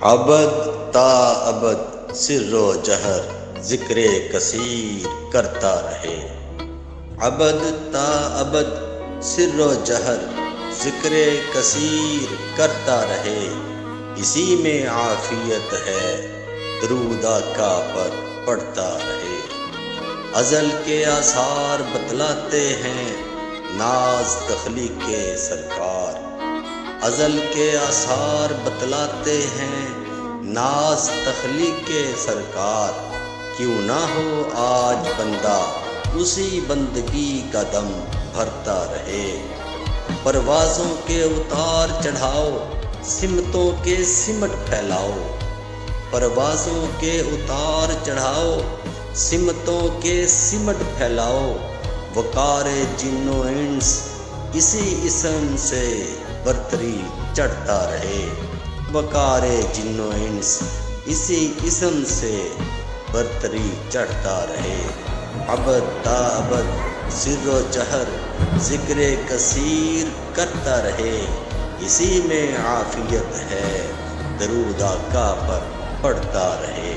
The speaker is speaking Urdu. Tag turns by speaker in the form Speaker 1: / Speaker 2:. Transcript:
Speaker 1: ابد تا ابد سر و جہر ذکر کثیر کرتا رہے، ابد تا ابد سر و جہر ذکر کثیر کرتا رہے، اسی میں عافیت ہے درود آقا پر پڑھتا رہے۔ ازل کے آثار بتلاتے ہیں ناز تخلیق کے سرکار، ازل کے آثار بتلاتے ہیں ناز تخلیق کے سرکار، کیوں نہ ہو آج بندہ اسی بندگی کا دم بھرتا رہے۔ پروازوں کے اتار چڑھاؤ سمتوں کے سمٹ پھیلاؤ، پروازوں کے اتار چڑھاؤ سمتوں کے سمٹ پھیلاؤ، وقار جن و انس اسی اسم سے برتری چڑھتا رہے، وقار جن و انس اسی اسم سے برتری چڑھتا رہے۔ ابد تا ابد سر و جہر ذکر کثیر کرتا رہے، اسی میں عافیت ہے درود آقا پر پڑھتا رہے۔